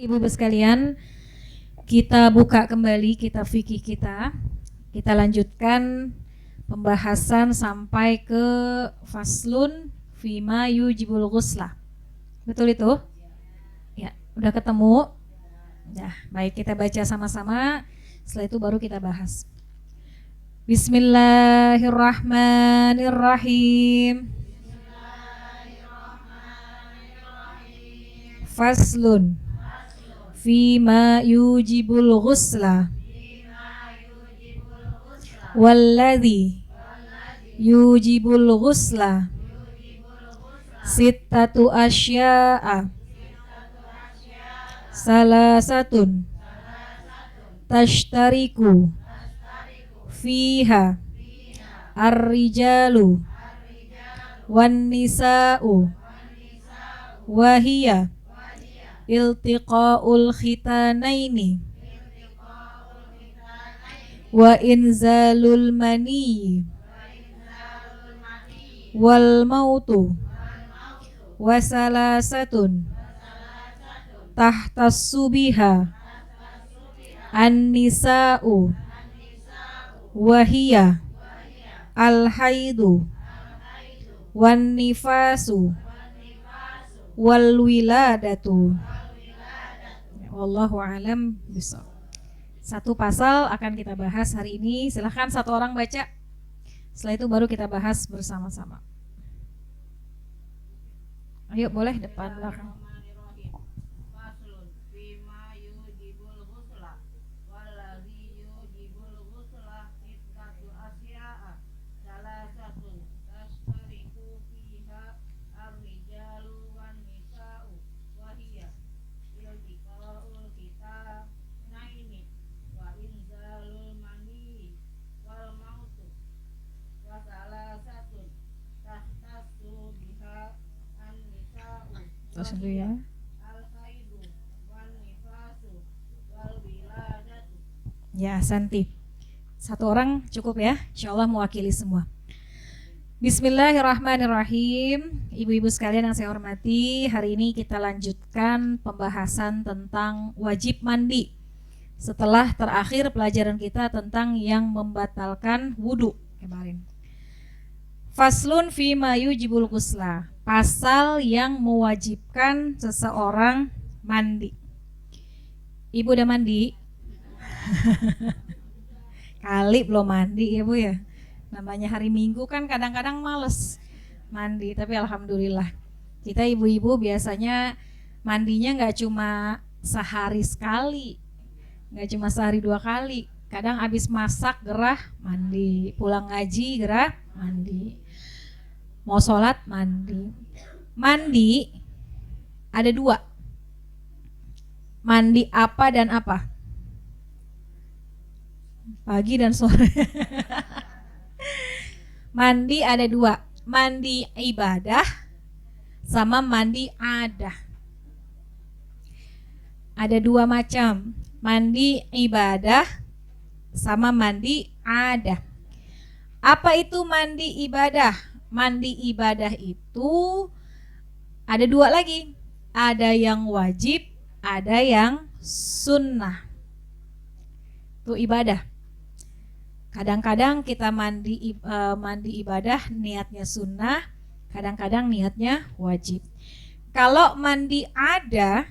Ibu-ibu sekalian, kita buka kembali kitab fikih kita. Kita lanjutkan pembahasan sampai ke faslun fima yujibul ghusla. Betul itu? Ya, udah ketemu? Ya, baik, kita baca sama-sama. Setelah itu baru kita bahas. Bismillahirrahmanirrahim. Faslun fima yujibul ghusla walladhi yujibul ghusla sittatu asya'a salasatun tashtariku fiha ar-rijalu wan nisa'u wahiyya iltiqaul khitanaini wa inzalul mani wal mautu wa salasatun tahtas subiha an-nisa'u wahiyya al-haidu wan nifasu wal wiladatu. Wallahu a'lam bishawab. Satu pasal akan kita bahas hari ini. Silahkan satu orang baca. Setelah itu baru kita bahas bersama-sama. Ayo boleh depan belakang. Terus dulu ya. Ya, Santi. Satu orang cukup ya. Insyaallah mewakili semua. Bismillahirrahmanirrahim. Ibu-ibu sekalian yang saya hormati, hari ini kita lanjutkan pembahasan tentang wajib mandi. Setelah terakhir pelajaran kita tentang yang membatalkan wudu kemarin. Faslun fima yujibul ghusla. Pasal yang mewajibkan seseorang mandi. Ibu udah mandi? Kali belum mandi ya Bu ya. Namanya hari Minggu kan kadang-kadang males mandi. Tapi alhamdulillah kita ibu-ibu biasanya mandinya gak cuma sehari sekali, gak cuma sehari 2 kali. Kadang abis masak gerah mandi, pulang ngaji gerah mandi, mau sholat mandi. Mandi ada 2. Mandi apa dan apa? Pagi dan sore. Mandi ada 2. Mandi ibadah sama mandi adah. Ada 2 macam. Mandi ibadah sama mandi adah. Apa itu mandi ibadah? Mandi ibadah itu ada 2 lagi. Ada yang wajib, ada yang sunnah. Itu ibadah. Kadang-kadang kita mandi ibadah niatnya sunnah, kadang-kadang niatnya wajib. Kalau mandi ada,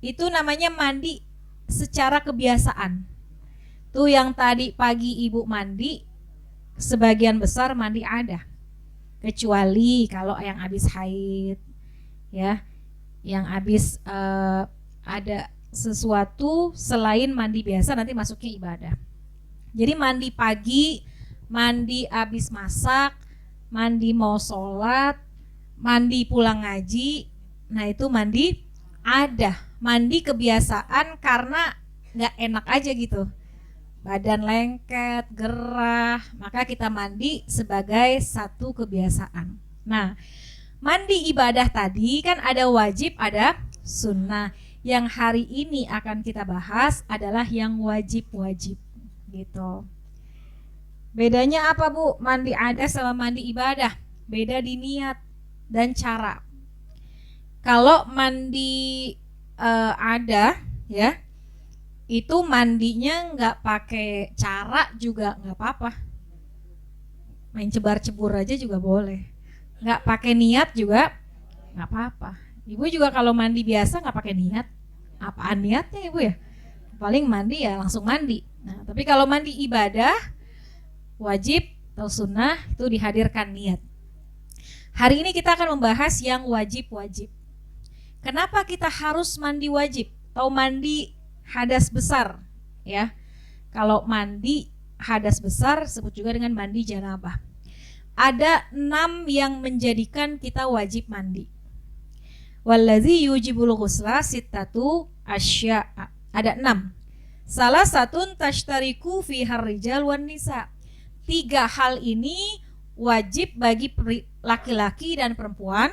itu namanya mandi secara kebiasaan. Tuh yang tadi pagi ibu mandi, sebagian besar mandi ada. Kecuali kalau yang habis haid, ya, yang habis ada sesuatu selain mandi biasa nanti masuknya ibadah. Jadi mandi pagi, mandi habis masak, mandi mau sholat, mandi pulang ngaji, nah itu mandi ada. Mandi kebiasaan karena nggak enak aja gitu. Badan lengket, gerah, maka kita mandi sebagai satu kebiasaan. Nah, mandi ibadah tadi kan ada wajib, ada sunnah. Yang hari ini akan kita bahas adalah yang wajib-wajib gitu. Beranya apa Bu? Mandi ada sama mandi ibadah. Beda di niat dan cara. Kalau mandi ada ya, itu mandinya nggak pakai cara juga nggak apa-apa, main cebar-cebur aja juga boleh, nggak pakai niat juga nggak apa-apa. Ibu juga kalau mandi biasa nggak pakai niat, apaan niatnya ibu ya? Paling mandi ya langsung mandi. Nah, tapi kalau mandi ibadah wajib atau sunnah itu dihadirkan niat. Hari ini kita akan membahas yang wajib-wajib. Kenapa kita harus mandi wajib atau mandi hadas besar, ya? Kalau mandi hadas besar disebut juga dengan mandi janabah. Ada 6 yang menjadikan kita wajib mandi. Wallazi yujibul ghusla sittatu asya'a. Ada 6. Salah satun tashtariku fi harrijal wan nisa. 3 hal ini wajib bagi laki-laki dan perempuan.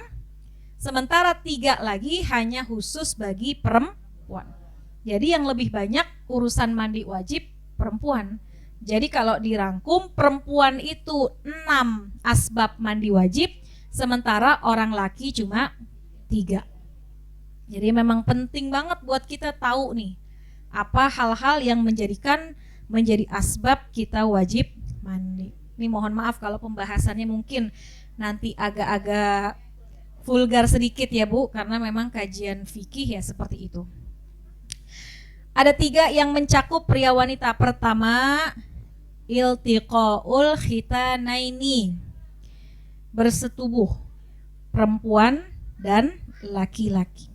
Sementara 3 lagi hanya khusus bagi perempuan. Jadi yang lebih banyak urusan mandi wajib perempuan. Jadi kalau dirangkum, perempuan itu 6 asbab mandi wajib, sementara orang laki cuma 3. Jadi memang penting banget buat kita tahu nih, apa hal-hal yang menjadi asbab kita wajib mandi. Ini mohon maaf kalau pembahasannya mungkin nanti agak-agak vulgar sedikit ya Bu, karena memang kajian fikih ya seperti itu. Ada 3 yang mencakup pria wanita. Pertama, iltiqaul khitanaini, bersetubuh perempuan dan laki-laki.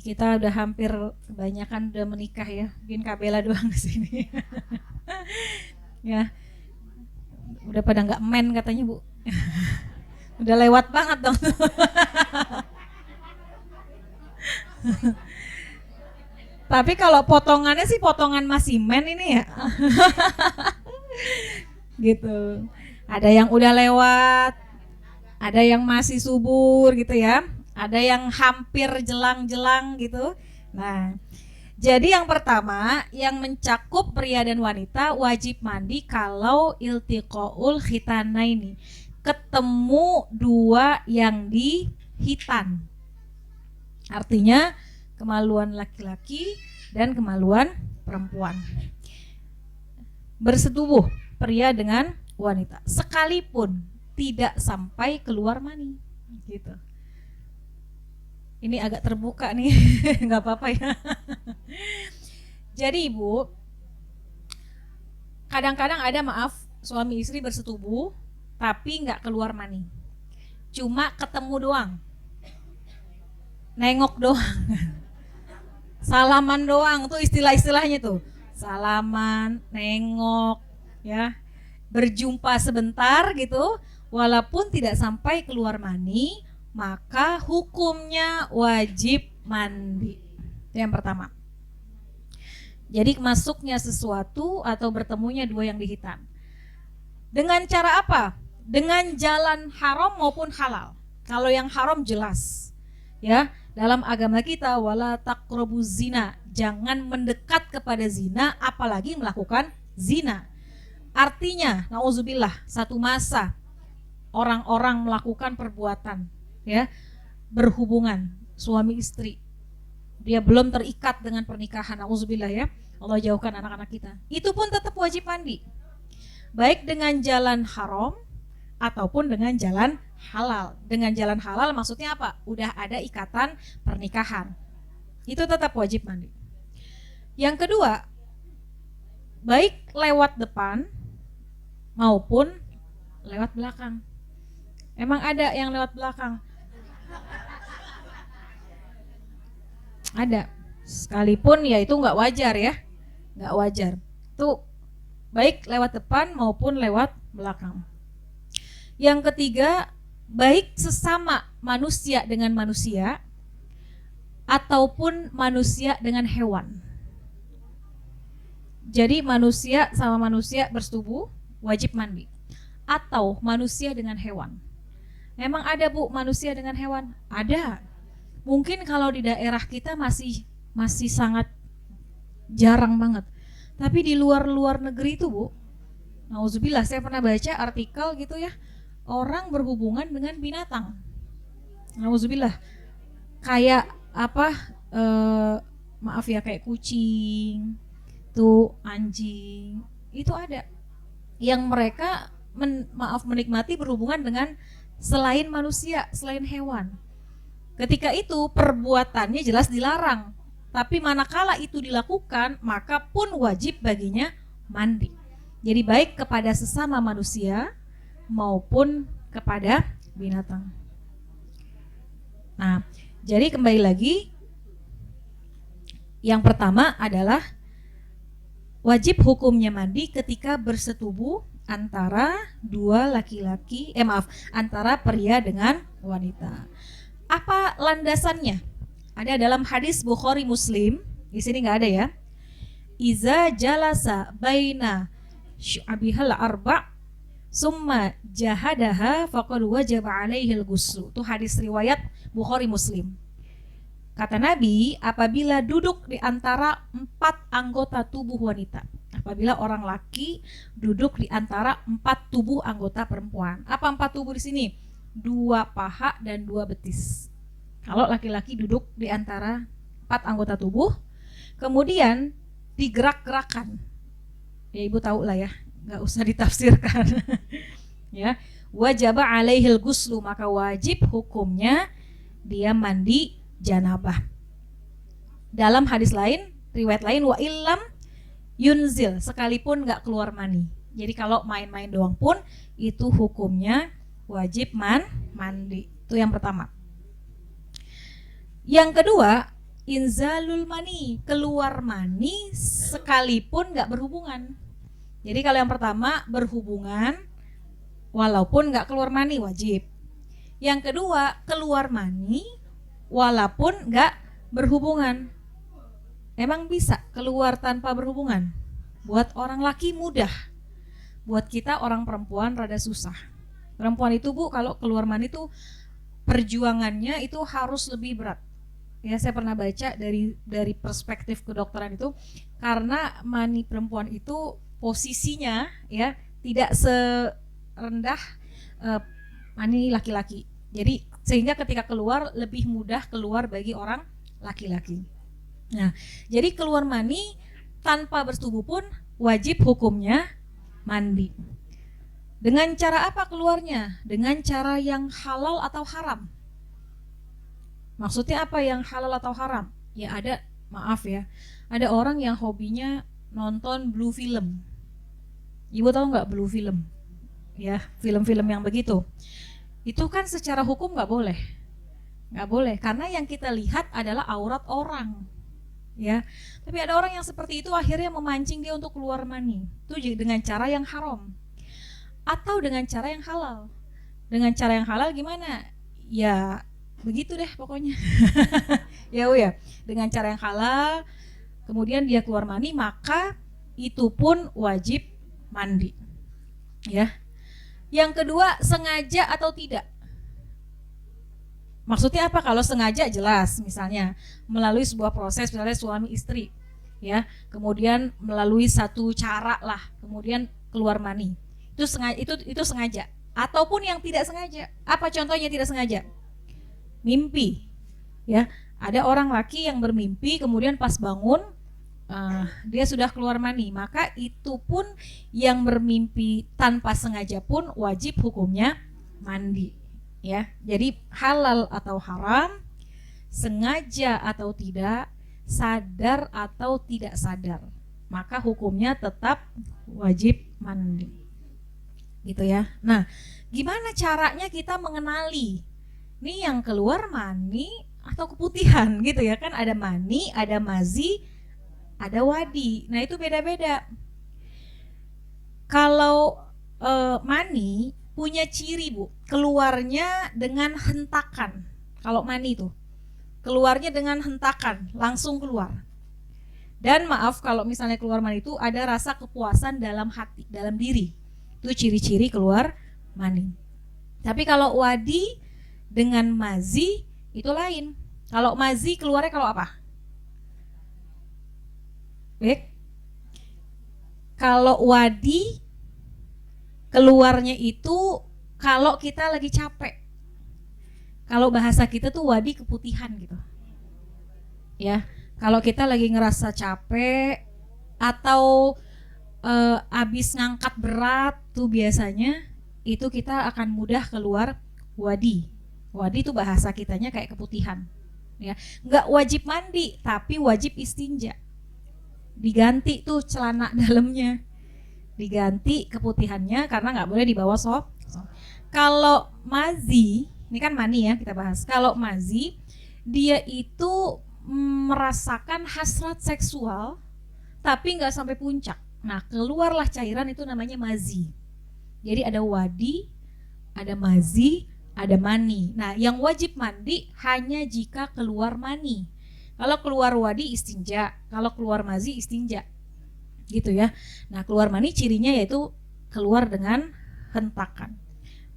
Kita udah hampir kebanyakan udah menikah ya, mungkin Kabela doang di sini. Ya, udah pada nggak men katanya Bu. Udah lewat banget dong. Tapi kalau potongannya sih potongan masih men ini ya. Gitu. Ada yang udah lewat, ada yang masih subur gitu ya, ada yang hampir jelang-jelang gitu. Nah, jadi yang pertama yang mencakup pria dan wanita wajib mandi kalau iltiqaul khitanaini, ketemu 2 yang dihitan. Artinya kemaluan laki-laki dan kemaluan perempuan. Bersetubuh pria dengan wanita, sekalipun tidak sampai keluar mani, gitu. Ini agak terbuka nih, nggak apa-apa ya. Jadi Ibu, kadang-kadang ada suami istri bersetubuh tapi nggak keluar mani, cuma ketemu doang, nengok doang, salaman doang, tuh istilah-istilahnya tuh, salaman, nengok, ya, berjumpa sebentar gitu, walaupun tidak sampai keluar mani, maka hukumnya wajib mandi. Itu yang pertama. Jadi masuknya sesuatu atau bertemunya 2 yang dihitan. Dengan cara apa? Dengan jalan haram maupun halal. Kalau yang haram jelas, ya, dalam agama kita wala taqrabuz zina, jangan mendekat kepada zina, apalagi melakukan zina. Artinya, nauzubillah, satu masa orang-orang melakukan perbuatan, ya, berhubungan suami istri, dia belum terikat dengan pernikahan, nauzubillah ya, Allah jauhkan anak-anak kita, itu pun tetap wajib mandi, baik dengan jalan haram ataupun dengan jalan halal. Dengan jalan halal maksudnya apa? Udah ada ikatan pernikahan, itu tetap wajib mandi. Yang kedua, baik lewat depan maupun lewat belakang. Emang ada yang lewat belakang? Ada. Sekalipun ya itu nggak wajar ya, nggak wajar. Itu baik lewat depan maupun lewat belakang. Yang ketiga, baik sesama manusia dengan manusia ataupun manusia dengan hewan. Jadi manusia sama manusia bersetubuh wajib mandi, atau manusia dengan hewan. Memang ada Bu manusia dengan hewan? Ada. Mungkin kalau di daerah kita masih sangat jarang banget. Tapi di luar negeri itu Bu, nauzubillah, saya pernah baca artikel gitu ya, orang berhubungan dengan binatang. Nauzubillah. Kayak apa, maaf ya kayak kucing, tuh anjing, itu ada yang mereka menikmati berhubungan dengan selain manusia, selain hewan. Ketika itu perbuatannya jelas dilarang, tapi manakala itu dilakukan maka pun wajib baginya mandi. Jadi baik kepada sesama manusia maupun kepada binatang. Nah, jadi kembali lagi, yang pertama adalah wajib hukumnya mandi ketika bersetubuh antara dua laki-laki, antara pria dengan wanita. Apa landasannya? Ada dalam hadis Bukhari Muslim, di sini nggak ada ya. Iza jalasa baina syu'abihal arba' summa jahadaha faqad wajaba alaihil ghusl. Itu hadis riwayat Bukhari Muslim. Kata Nabi, apabila duduk di antara 4 anggota tubuh wanita. Apabila orang laki duduk di antara 4 tubuh anggota perempuan. Apa 4 tubuh di sini? 2 paha dan 2 betis. Kalau laki-laki duduk di antara 4 anggota tubuh, kemudian digerak-gerakan. Ya ibu tahu lah ya, nggak usah ditafsirkan. Ya, wajaba alaihil ghuslu, maka wajib hukumnya dia mandi janabah. Dalam hadis lain, riwayat lain, wa illam yunzil, sekalipun nggak keluar mani. Jadi kalau main-main doang pun itu hukumnya wajib mandi. Itu yang pertama. Yang kedua, inzalul mani, keluar mani sekalipun nggak berhubungan. Jadi kalau yang pertama berhubungan walaupun nggak keluar mani wajib. Yang kedua keluar mani walaupun nggak berhubungan. Emang bisa keluar tanpa berhubungan? Buat orang laki mudah, buat kita orang perempuan rada susah. Perempuan itu Bu, kalau keluar mani itu perjuangannya itu harus lebih berat. Ya, saya pernah baca dari perspektif kedokteran itu, karena mani perempuan itu posisinya ya tidak serendah mani laki-laki. Jadi sehingga ketika keluar lebih mudah keluar bagi orang laki-laki. Nah, jadi keluar mani tanpa bersetubuh pun wajib hukumnya mandi. Dengan cara apa keluarnya? Dengan cara yang halal atau haram? Maksudnya apa yang halal atau haram? Ya ada, maaf ya, ada orang yang hobinya nonton blue film. Ibu tahu nggak blue film? Ya, film-film yang begitu. Itu kan secara hukum nggak boleh. Nggak boleh, karena yang kita lihat adalah aurat orang. Ya, tapi ada orang yang seperti itu akhirnya memancing dia untuk keluar mani. Itu dengan cara yang haram. Atau dengan cara yang halal. Dengan cara yang halal gimana? Ya begitu deh pokoknya. Ya ya, dengan cara yang halal, kemudian dia keluar mani, maka itu pun wajib mandi. Ya. Yang kedua, sengaja atau tidak. Maksudnya apa? Kalau sengaja jelas, misalnya melalui sebuah proses, misalnya suami istri, ya, kemudian melalui satu cara lah, kemudian keluar mani. Itu sengaja. Ataupun yang tidak sengaja. Apa contohnya tidak sengaja? Mimpi, ya, ada orang laki yang bermimpi kemudian pas bangun dia sudah keluar mani, maka itu pun yang bermimpi tanpa sengaja pun wajib hukumnya mandi, ya. Jadi halal atau haram, sengaja atau tidak, sadar atau tidak sadar, maka hukumnya tetap wajib mandi, gitu ya. Nah, gimana caranya kita mengenali ini yang keluar mani atau keputihan gitu ya, kan ada mani, ada mazi, ada wadi. Nah itu beda-beda. Kalau mani punya ciri Bu, keluarnya dengan hentakan. Kalau mani itu keluarnya dengan hentakan, langsung keluar. Dan maaf kalau misalnya keluar mani itu ada rasa kepuasan dalam hati, dalam diri. Itu ciri-ciri keluar mani. Tapi kalau wadi dengan mazi itu lain. Kalau mazi keluarnya kalau apa? Baik. Kalau wadi keluarnya itu kalau kita lagi capek. Kalau bahasa kita tuh wadi keputihan gitu. Ya, Kalau kita lagi ngerasa capek atau abis ngangkat berat tuh biasanya itu kita akan mudah keluar wadi. Wadi itu bahasa kitanya kayak keputihan. Ya, nggak wajib mandi tapi wajib istinja. Diganti tuh celana dalamnya, diganti keputihannya karena nggak boleh dibawa sop. Kalau mazi, ini kan mani ya kita bahas. Kalau mazi, dia itu merasakan hasrat seksual tapi nggak sampai puncak. Nah, keluarlah cairan itu namanya mazi. Jadi ada wadi, ada mazi, ada mani. Nah, yang wajib mandi hanya jika keluar mani. Kalau keluar wadi istinja, kalau keluar mazi istinja. Gitu ya. Nah, keluar mani cirinya yaitu keluar dengan hentakan.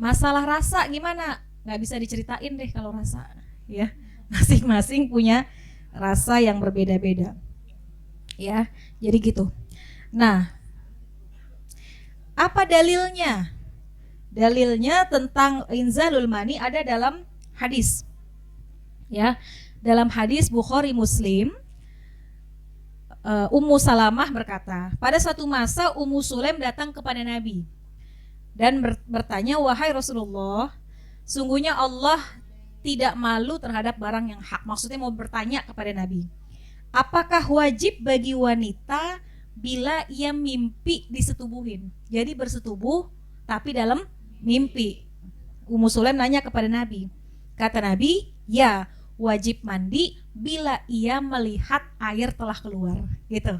Masalah rasa gimana? Nggak bisa diceritain deh kalau rasa, ya. Masing-masing punya rasa yang berbeda-beda. Ya, jadi gitu. Nah, apa dalilnya? Dalilnya tentang inzalul mani ada dalam hadis. Ya, dalam hadis Bukhari Muslim, Ummu Salamah berkata, pada suatu masa Ummu Sulaim datang kepada Nabi dan bertanya, wahai Rasulullah, sungguhnya Allah tidak malu terhadap barang yang hak. Maksudnya mau bertanya kepada Nabi, apakah wajib bagi wanita bila ia mimpi disetubuhin? Jadi bersetubuh tapi dalam mimpi. Ummu Sulaim nanya kepada Nabi. Kata Nabi, ya, wajib mandi bila ia melihat air telah keluar. Gitu.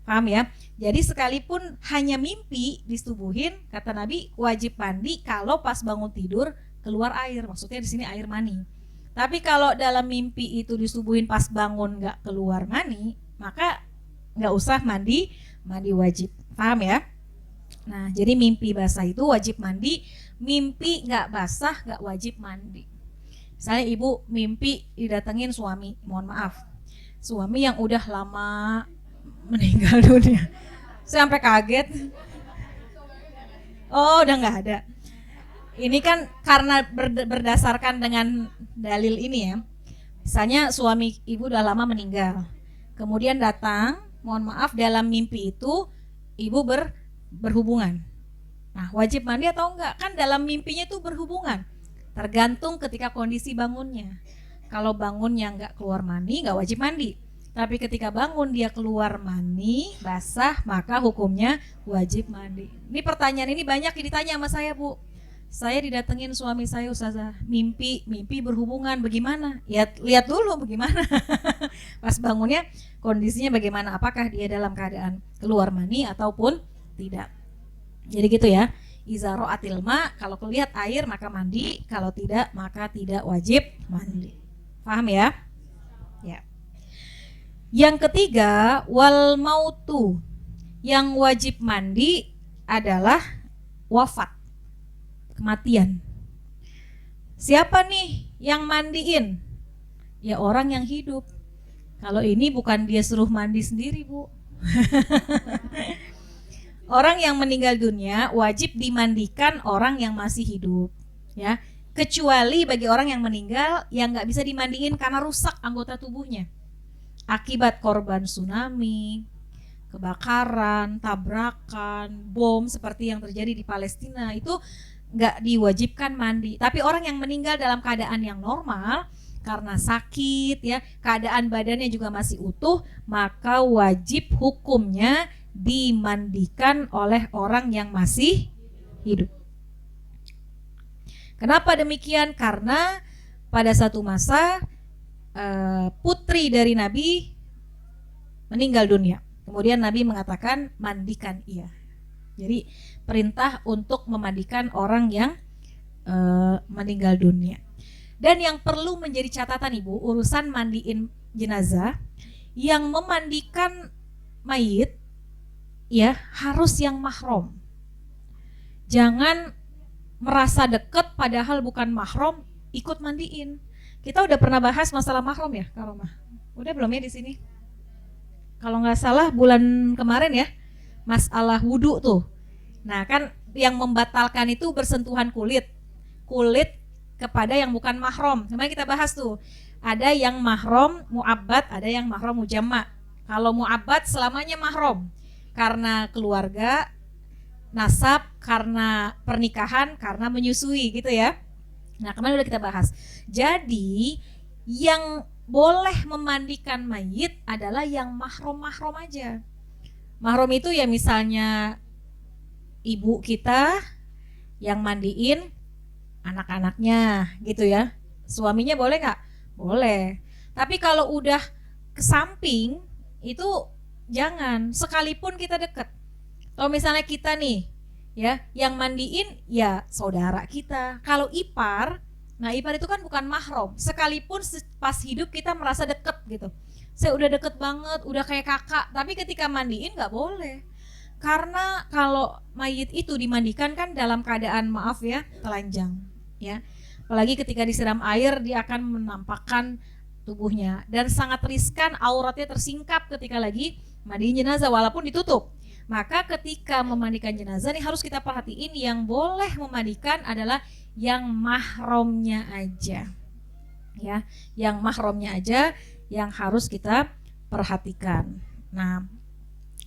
Paham ya? Jadi sekalipun hanya mimpi disetubuhin, kata Nabi wajib mandi kalau pas bangun tidur keluar air. Maksudnya di sini air mani. Tapi kalau dalam mimpi itu disetubuhin pas bangun nggak keluar mani, maka nggak usah mandi wajib. Paham ya? Nah, jadi mimpi basah itu wajib mandi, mimpi nggak basah nggak wajib mandi. Misalnya ibu mimpi didatengin suami, mohon maaf, suami yang udah lama meninggal dunia. Saya sampai kaget. Oh, udah nggak ada. Ini kan karena berdasarkan dengan dalil ini ya. Misalnya suami ibu udah lama meninggal, kemudian datang, mohon maaf, dalam mimpi itu ibu berhubungan. Nah, wajib mandi atau enggak? Kan dalam mimpinya itu berhubungan. Tergantung ketika kondisi bangunnya. Kalau bangunnya enggak keluar mani, enggak wajib mandi. Tapi ketika bangun dia keluar mani, basah, maka hukumnya wajib mandi. Ini pertanyaan ini banyak ditanya sama saya, Bu. Saya didatengin suami saya, Ustazah, mimpi berhubungan, bagaimana? Ya, lihat dulu bagaimana. Pas bangunnya kondisinya bagaimana? Apakah dia dalam keadaan keluar mani ataupun tidak? Jadi gitu ya. Iza ra'atil ma, kalau lihat air maka mandi, kalau tidak maka tidak wajib mandi. Paham ya? Ya. Yang ketiga, wal mautu. Yang wajib mandi adalah wafat, kematian. Siapa nih yang mandiin? Ya orang yang hidup. Kalau ini bukan dia suruh mandi sendiri, Bu. Orang yang meninggal dunia wajib dimandikan orang yang masih hidup, ya. Kecuali bagi orang yang meninggal yang nggak bisa dimandiin karena rusak anggota tubuhnya akibat korban tsunami, kebakaran, tabrakan, bom seperti yang terjadi di Palestina, itu nggak diwajibkan mandi. Tapi orang yang meninggal dalam keadaan yang normal karena sakit, ya, keadaan badannya juga masih utuh, maka wajib hukumnya dimandikan oleh orang yang masih hidup. Kenapa demikian? Karena pada satu masa putri dari Nabi meninggal dunia. Kemudian Nabi mengatakan mandikan ia. Jadi perintah untuk memandikan orang yang meninggal dunia. Dan yang perlu menjadi catatan Ibu, urusan mandiin jenazah, yang memandikan mayit ya harus yang mahram. Jangan merasa deket padahal bukan mahram ikut mandiin. Kita udah pernah bahas masalah mahram ya, Karomah? Udah belum ya di sini? Kalau nggak salah bulan kemarin ya, masalah wudhu tuh. Nah kan yang membatalkan itu bersentuhan kulit kepada yang bukan mahram. Kemarin kita bahas tuh, ada yang mahram mu'abbad, ada yang mahram mujamma. Kalau mu'abbad selamanya mahram karena keluarga, nasab, karena pernikahan, karena menyusui gitu ya. Nah, kemarin udah kita bahas. Jadi yang boleh memandikan mayit adalah yang mahram-mahram aja. Mahram itu ya misalnya ibu kita yang mandiin anak-anaknya gitu ya. Suaminya boleh nggak? Boleh. Tapi kalau udah ke samping itu jangan, sekalipun kita deket. Kalau misalnya kita nih ya yang mandiin ya saudara kita. Kalau ipar, nah ipar itu kan bukan mahram. Sekalipun pas hidup kita merasa deket gitu. Saya udah deket banget, udah kayak kakak, tapi ketika mandiin nggak boleh. Karena kalau mayit itu dimandikan kan dalam keadaan maaf ya, telanjang ya. Apalagi ketika disiram air dia akan menampakkan tubuhnya dan sangat riskan auratnya tersingkap ketika lagi mandiin jenazah walaupun ditutup. Maka ketika memandikan jenazah nih harus kita perhatiin yang boleh memandikan adalah yang mahramnya aja. Ya, yang mahramnya aja yang harus kita perhatikan. Nah,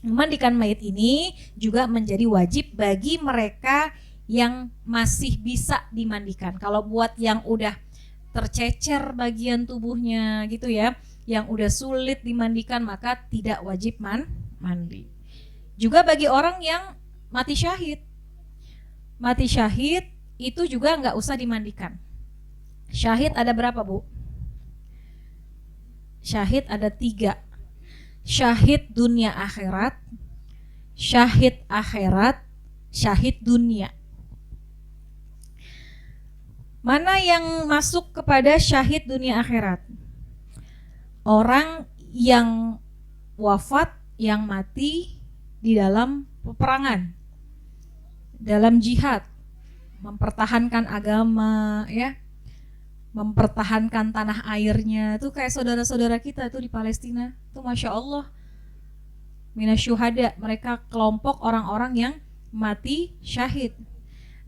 memandikan mayit ini juga menjadi wajib bagi mereka yang masih bisa dimandikan. Kalau buat yang udah tercecer bagian tubuhnya gitu ya, yang udah sulit dimandikan maka tidak wajib mandi. Juga bagi orang yang mati syahid. Mati syahid itu juga nggak usah dimandikan. Syahid ada berapa, Bu? Syahid ada 3. Syahid dunia akhirat, syahid akhirat, syahid dunia. Mana yang masuk kepada syahid dunia akhirat? Orang yang wafat, yang mati di dalam peperangan, dalam jihad, mempertahankan agama ya, mempertahankan tanah airnya. Itu kayak saudara-saudara kita tuh di Palestina tuh Masya Allah, minasyuhada, mereka kelompok orang-orang yang mati syahid.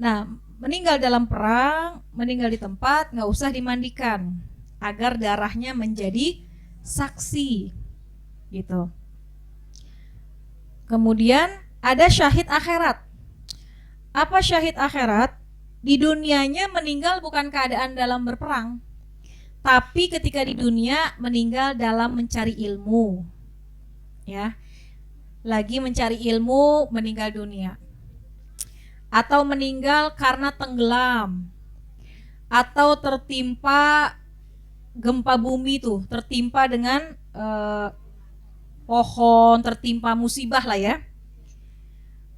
Nah, meninggal dalam perang, meninggal di tempat, nggak usah dimandikan agar darahnya menjadi saksi gitu. Kemudian ada syahid akhirat. Apa syahid akhirat? Di dunianya meninggal bukan keadaan dalam berperang, tapi ketika di dunia meninggal dalam mencari ilmu. Ya. Lagi mencari ilmu, meninggal dunia. Atau meninggal karena tenggelam, atau tertimpa gempa bumi tuh, tertimpa dengan pohon, tertimpa musibah lah ya.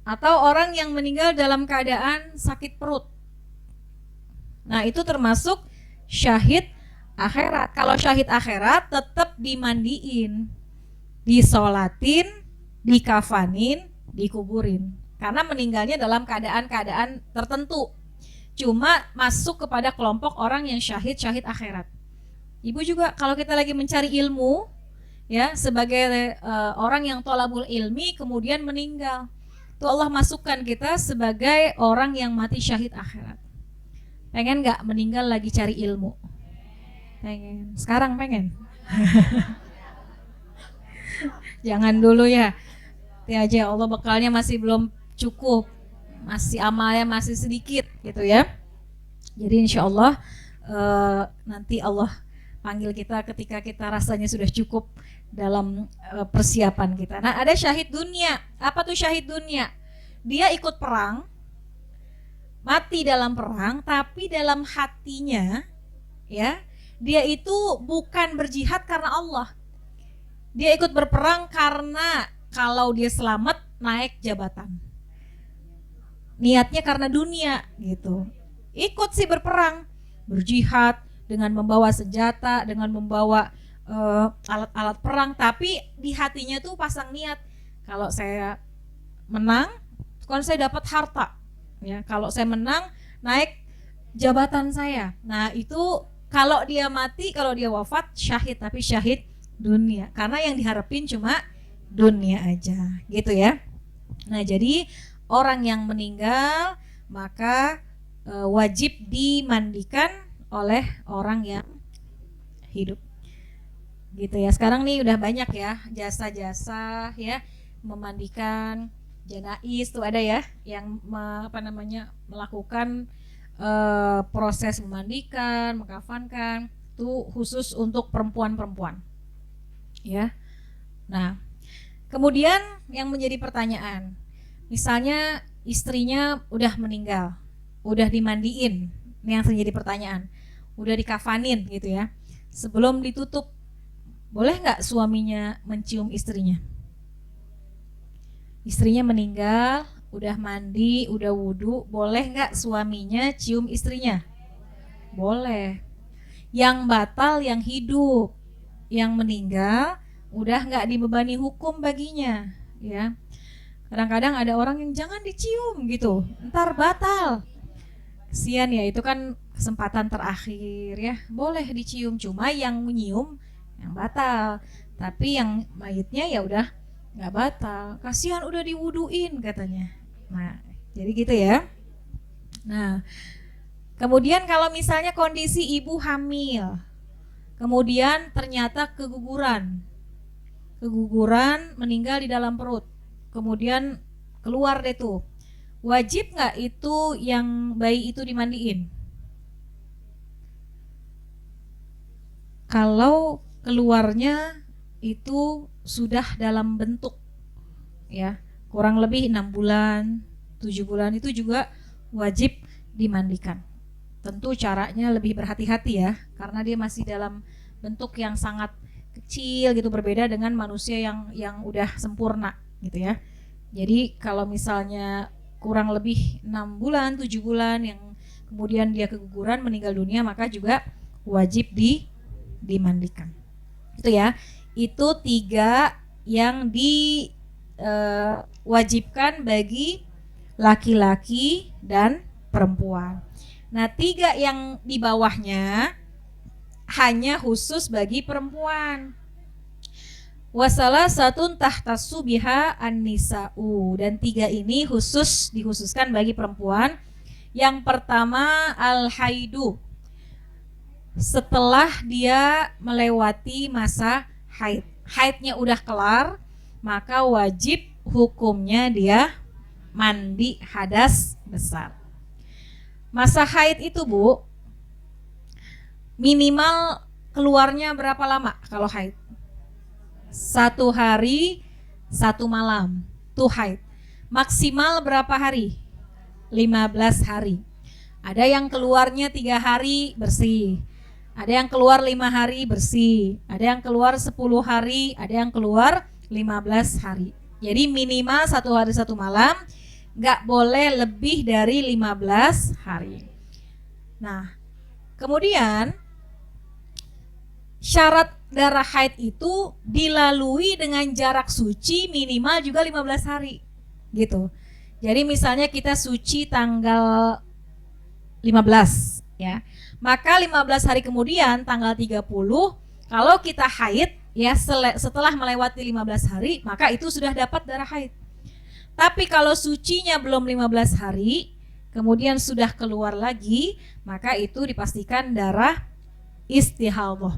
Atau orang yang meninggal dalam keadaan sakit perut. Nah itu termasuk syahid akhirat. Kalau syahid akhirat tetap dimandiin, disolatin, dikafanin, dikuburin. Karena meninggalnya dalam keadaan-keadaan tertentu. Cuma masuk kepada kelompok orang yang syahid akhirat. Ibu juga kalau kita lagi mencari ilmu, ya sebagai orang yang thalabul ilmi kemudian meninggal, tuh Allah masukkan kita sebagai orang yang mati syahid akhirat. Pengen nggak meninggal lagi cari ilmu? Pengen. Sekarang pengen? Jangan dulu ya. Nanti aja Allah bekalnya masih belum cukup, masih amalnya masih sedikit gitu ya. Jadi insya Allah nanti Allah panggil kita ketika kita rasanya sudah cukup dalam persiapan kita. Nah ada syahid dunia. Apa tuh syahid dunia? Dia ikut perang, mati dalam perang, tapi dalam hatinya ya dia itu bukan berjihad karena Allah. Dia ikut berperang karena kalau dia selamat naik jabatan. Niatnya karena dunia gitu. Ikut sih berperang, berjihad dengan membawa senjata, dengan membawa alat-alat perang, tapi di hatinya tuh pasang niat, kalau saya menang, kalau saya dapat harta, ya kalau saya menang naik jabatan saya. Nah itu kalau dia mati, kalau dia wafat syahid, tapi syahid dunia, karena yang diharapin cuma dunia aja, gitu ya. Nah jadi orang yang meninggal maka wajib dimandikan oleh orang yang hidup. Gitu ya. Sekarang nih udah banyak ya jasa-jasa ya, memandikan janais tuh ada ya yang melakukan proses memandikan, mengkafankan itu khusus untuk perempuan-perempuan. Ya. Nah, kemudian yang menjadi pertanyaan, misalnya istrinya udah meninggal, udah dimandiin, ini yang menjadi pertanyaan, udah dikafanin gitu ya. Sebelum ditutup, boleh nggak suaminya mencium istrinya? Istrinya meninggal, udah mandi, udah wudhu, boleh nggak suaminya cium istrinya? Boleh. Yang batal yang hidup, yang meninggal udah nggak dibebani hukum baginya, ya. Kadang-kadang ada orang yang jangan dicium gitu, ntar batal. Kesian ya, itu kan kesempatan terakhir ya. Boleh dicium, cuma yang menyium yang batal. Tapi yang mayitnya ya udah nggak batal. Kasihan udah diwuduin katanya. Nah, jadi gitu ya. Nah, kemudian kalau misalnya kondisi ibu hamil, kemudian ternyata keguguran meninggal di dalam perut, kemudian keluar deh tuh, wajib nggak itu yang bayi itu dimandiin? Kalau keluarnya itu sudah dalam bentuk ya kurang lebih 6 bulan, 7 bulan, itu juga wajib dimandikan. Tentu caranya lebih berhati-hati ya, karena dia masih dalam bentuk yang sangat kecil gitu, berbeda dengan manusia yang udah sempurna gitu ya. Jadi kalau misalnya kurang lebih 6 bulan, 7 bulan yang kemudian dia keguguran meninggal dunia, maka juga wajib dimandikan. Itu ya. Itu 3 yang diwajibkan bagi laki-laki dan perempuan. Nah, 3 yang di bawahnya hanya khusus bagi perempuan. Wasalah satun tahtasu biha an-nisa'u, dan 3 ini dikhususkan bagi perempuan. Yang pertama al-haidu, setelah dia melewati masa haid. Haidnya udah kelar, maka wajib hukumnya dia mandi hadas besar. Masa haid itu Bu, minimal keluarnya berapa lama kalau haid? 1 hari 1 malam tuh haid. Maksimal berapa hari? 15 hari. Ada yang keluarnya 3 hari bersih, ada yang keluar 5 hari bersih, ada yang keluar 10 hari, ada yang keluar 15 hari. Jadi minimal 1 hari 1 malam, gak boleh lebih dari 15 hari. Nah, kemudian syarat darah haid itu dilalui dengan jarak suci minimal juga 15 hari gitu. Jadi misalnya kita suci tanggal 15 ya, maka 15 hari kemudian tanggal 30 kalau kita haid ya, setelah melewati 15 hari maka itu sudah dapat darah haid. Tapi kalau sucinya belum 15 hari, kemudian sudah keluar lagi, maka itu dipastikan darah istihadhah,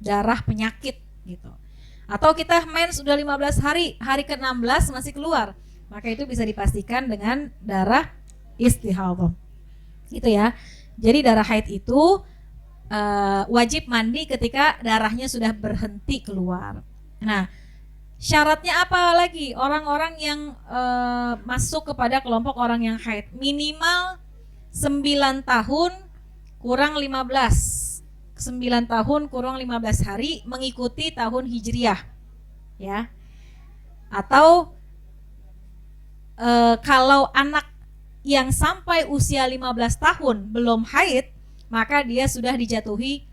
darah penyakit gitu. Atau kita mens sudah 15 hari, hari ke-16 masih keluar, maka itu bisa dipastikan dengan darah istihadhah. Gitu ya. Jadi darah haid itu wajib mandi ketika darahnya sudah berhenti keluar. Nah, syaratnya apa lagi? Orang-orang yang masuk kepada kelompok orang yang haid minimal 9 tahun kurang 15. 9 tahun kurang 15 hari mengikuti tahun Hijriah. Ya. Atau kalau anak yang sampai usia 15 tahun belum haid, maka dia sudah dijatuhi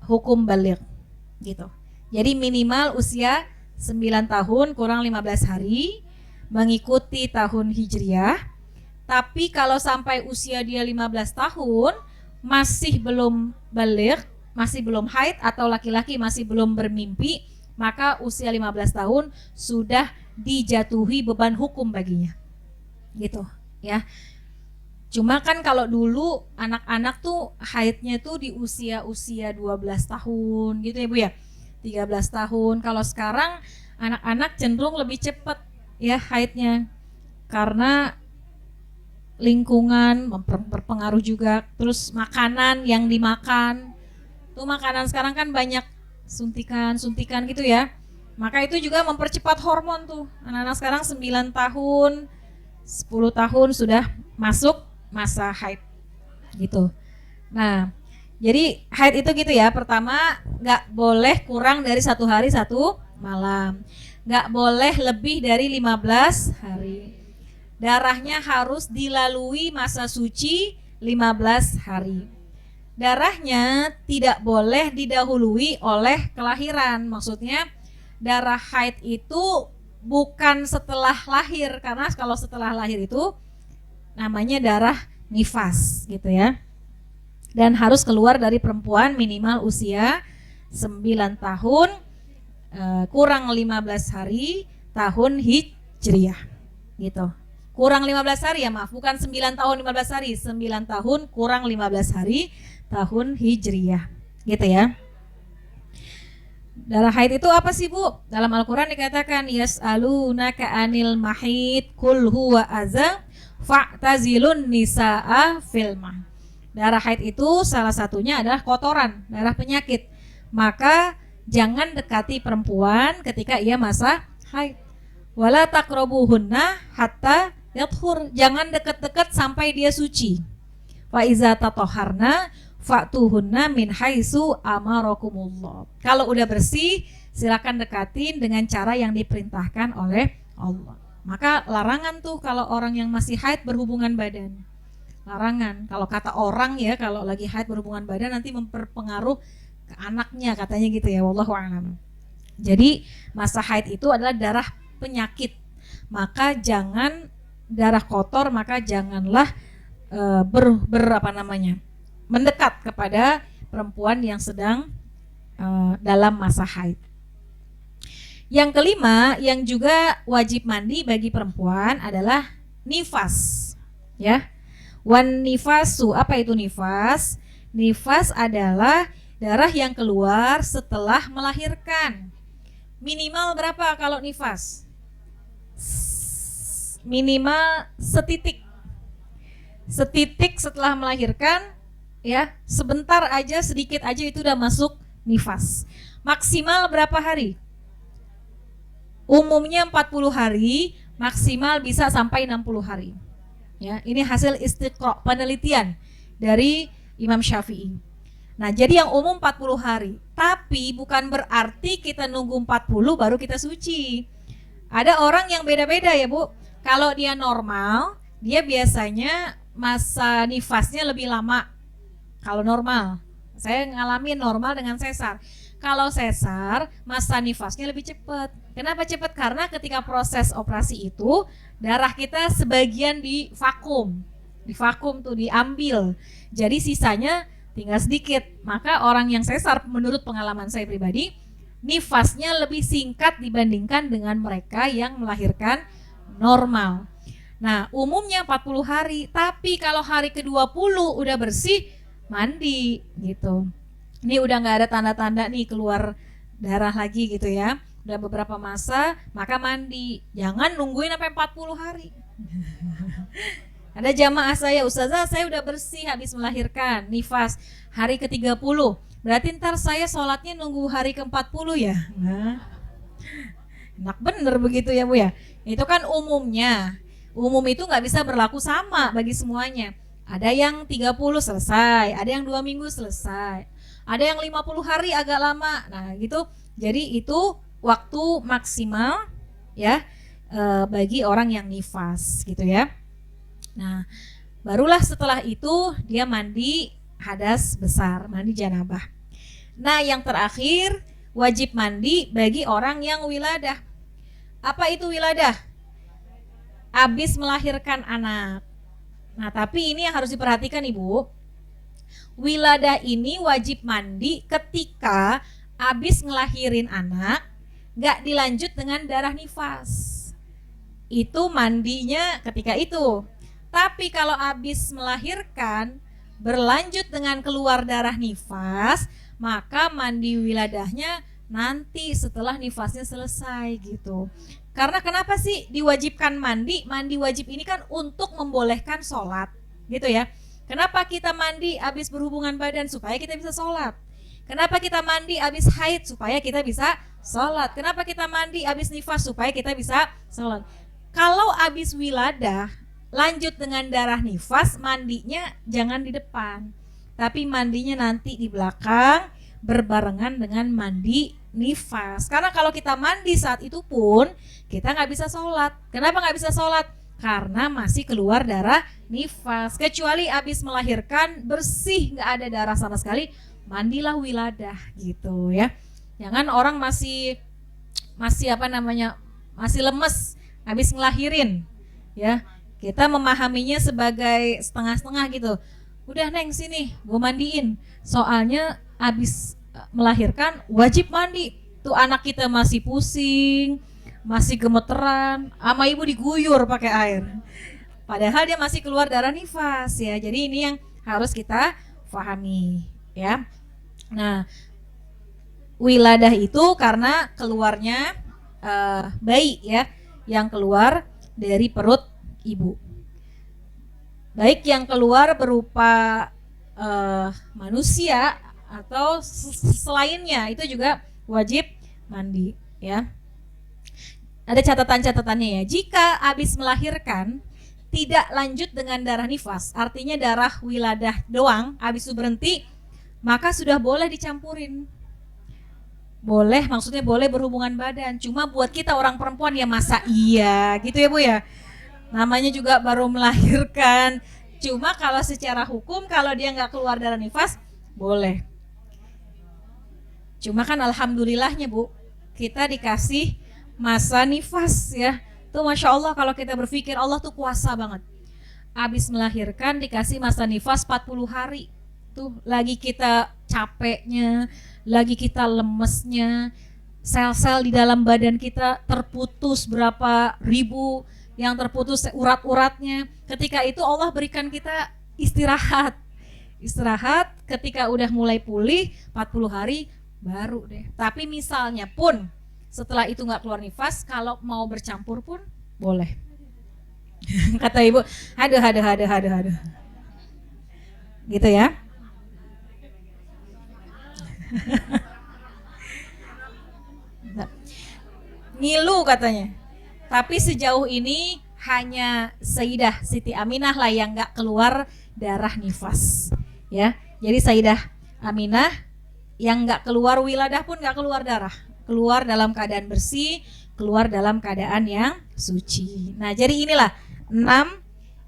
hukum baligh gitu. Jadi minimal usia 9 tahun kurang 15 hari mengikuti tahun Hijriah. Tapi kalau sampai usia dia 15 tahun masih belum baligh, masih belum haid, atau laki-laki masih belum bermimpi, maka usia 15 tahun sudah dijatuhi beban hukum baginya. Gitu ya. Cuma kan kalau dulu anak-anak tuh haidnya tuh di usia 12 tahun gitu ya Bu ya. 13 tahun. Kalau sekarang anak-anak cenderung lebih cepat ya haidnya. Karena lingkungan berpengaruh juga, terus makanan yang dimakan. Tuh makanan sekarang kan banyak suntikan gitu ya. Maka itu juga mempercepat hormon tuh. Anak-anak sekarang 9 tahun, 10 tahun sudah masuk masa haid gitu. Nah, jadi haid itu gitu ya. Pertama, nggak boleh kurang dari 1 hari 1 malam. Nggak boleh lebih dari 15 hari. Darahnya harus dilalui masa suci 15 hari. Darahnya tidak boleh didahului oleh kelahiran. Maksudnya darah haid itu bukan setelah lahir, karena kalau setelah lahir itu namanya darah nifas gitu ya. Dan harus keluar dari perempuan minimal usia 9 tahun kurang 15 hari tahun hijriah gitu. Kurang 15 hari ya maaf, bukan 9 tahun 15 hari, 9 tahun kurang 15 hari tahun hijriah gitu ya. Darah haid itu apa sih Bu? Dalam Al-Quran dikatakan yas'alunaka anil mahid kul huwa azza fa'tazilun nisa'a fil mah. Darah haid itu salah satunya adalah kotoran, darah penyakit. Maka jangan dekati perempuan ketika ia masa haid. Wala taqrabuhunna hatta yathur. Jangan dekat-dekat sampai dia suci. Fa iza tatoharna fa'tuhunna min haitsu amarakumullah. Kalau udah bersih, silakan dekatin dengan cara yang diperintahkan oleh Allah. Maka larangan tuh kalau orang yang masih haid berhubungan badan. Larangan. Kalau kata orang ya, kalau lagi haid berhubungan badan nanti memperpengaruh ke anaknya katanya gitu ya, wallahu a'lam. Jadi masa haid itu adalah darah penyakit. Maka jangan darah kotor, maka janganlah mendekat kepada perempuan yang sedang dalam masa haid. Yang kelima yang juga wajib mandi bagi perempuan adalah nifas, ya. Wan nifasu, apa itu nifas? Nifas adalah darah yang keluar setelah melahirkan. Minimal berapa kalau nifas? Minimal setitik. Setitik setelah melahirkan, ya, sebentar aja, sedikit aja itu udah masuk nifas. Maksimal berapa hari? Umumnya 40 hari, maksimal bisa sampai 60 hari. Ya, ini hasil istiqra' penelitian dari Imam Syafi'i. Nah, jadi yang umum 40 hari. Tapi bukan berarti kita nunggu 40 baru kita suci. Ada orang yang beda-beda ya, Bu. Kalau dia normal, dia biasanya masa nifasnya lebih lama. Kalau normal, saya ngalamin normal dengan sesar. Kalau sesar, masa nifasnya lebih cepat. Kenapa cepat? Karena ketika proses operasi itu, darah kita sebagian di vakum tuh diambil. Jadi sisanya tinggal sedikit. Maka orang yang sesar, menurut pengalaman saya pribadi, nifasnya lebih singkat dibandingkan dengan mereka yang melahirkan normal. Nah, umumnya 40 hari, tapi kalau hari ke-20 udah bersih, mandi gitu. Ini udah nggak ada tanda-tanda nih keluar darah lagi gitu ya. Udah beberapa masa, maka mandi. Jangan nungguin sampai 40 hari. Ada jamaah saya, Ustazah saya udah bersih habis melahirkan, nifas, hari ke-30. Berarti ntar saya sholatnya nunggu hari ke-40 ya? Nah, enak bener begitu ya Bu ya. Itu kan umumnya. Umum itu nggak bisa berlaku sama bagi semuanya. Ada yang 30 selesai, ada yang 2 minggu selesai, ada yang 50 hari agak lama. Nah gitu. Jadi itu waktu maksimal ya bagi orang yang nifas gitu ya. Nah barulah setelah itu dia mandi hadas besar, mandi janabah. Nah yang terakhir wajib mandi bagi orang yang wiladah. Apa itu wiladah? Habis melahirkan anak. Nah tapi ini yang harus diperhatikan Ibu. Wiladah ini wajib mandi ketika habis ngelahirin anak, gak dilanjut dengan darah nifas. Itu mandinya ketika itu. Tapi kalau habis melahirkan berlanjut dengan keluar darah nifas, maka mandi wiladahnya nanti setelah nifasnya selesai gitu. Karena kenapa sih diwajibkan mandi? Mandi wajib ini kan untuk membolehkan sholat gitu ya. Kenapa kita mandi habis berhubungan badan? Supaya kita bisa sholat. Kenapa kita mandi habis haid? Supaya kita bisa sholat. Kenapa kita mandi habis nifas? Supaya kita bisa sholat. Kalau habis wiladah lanjut dengan darah nifas, mandinya jangan di depan, tapi mandinya nanti di belakang berbarengan dengan mandi nifas. Karena kalau kita mandi saat itu pun kita nggak bisa sholat. Kenapa nggak bisa sholat? Karena masih keluar darah nifas. Kecuali habis melahirkan bersih, nggak ada darah sama sekali, mandilah wiladah gitu ya. Jangan orang masih masih lemes habis ngelahirin ya. Kita memahaminya sebagai setengah-setengah gitu. Udah Neng sini, gue mandiin. Soalnya abis melahirkan wajib mandi. Tuh anak kita masih pusing, masih gemeteran, sama ibu diguyur pakai air. Padahal dia masih keluar darah nifas ya. Jadi ini yang harus kita pahami ya. Nah, wiladah itu karena keluarnya bayi ya, yang keluar dari perut ibu. Baik yang keluar berupa manusia atau selainnya, itu juga wajib mandi ya. Ada catatan-catatannya ya. Jika habis melahirkan tidak lanjut dengan darah nifas, artinya darah wiladah doang, habis itu berhenti, maka sudah boleh dicampurin. Boleh, maksudnya boleh berhubungan badan. Cuma buat kita orang perempuan ya masa iya gitu ya Bu ya. Namanya juga baru melahirkan. Cuma kalau secara hukum kalau dia nggak keluar darah nifas boleh. Cuma kan alhamdulillahnya Bu, kita dikasih masa nifas ya. Tuh Masya Allah kalau kita berpikir Allah tuh kuasa banget. Habis melahirkan dikasih masa nifas 40 hari. Tuh lagi kita capeknya, lagi kita lemesnya, sel-sel di dalam badan kita terputus berapa ribu, yang terputus urat-uratnya. Ketika itu Allah berikan kita istirahat. Istirahat ketika udah mulai pulih 40 hari baru deh. Tapi misalnya pun setelah itu nggak keluar nifas, kalau mau bercampur pun boleh. Kata ibu, aduh. Gitu ya. Ngilu katanya. Tapi sejauh ini hanya Sayyidah Siti Aminah lah yang nggak keluar darah nifas, ya. Jadi Sayyidah Aminah yang nggak keluar wiladah pun nggak keluar darah, keluar dalam keadaan bersih, keluar dalam keadaan yang suci. Nah, jadi inilah 6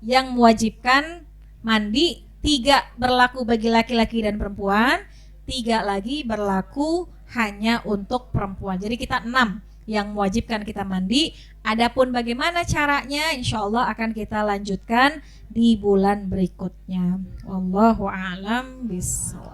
yang mewajibkan mandi. 3 berlaku bagi laki-laki dan perempuan, 3 lagi berlaku hanya untuk perempuan. Jadi kita 6 yang mewajibkan kita mandi. Adapun bagaimana caranya, insya Allah akan kita lanjutkan di bulan berikutnya. Wallahu a'lam bishawab.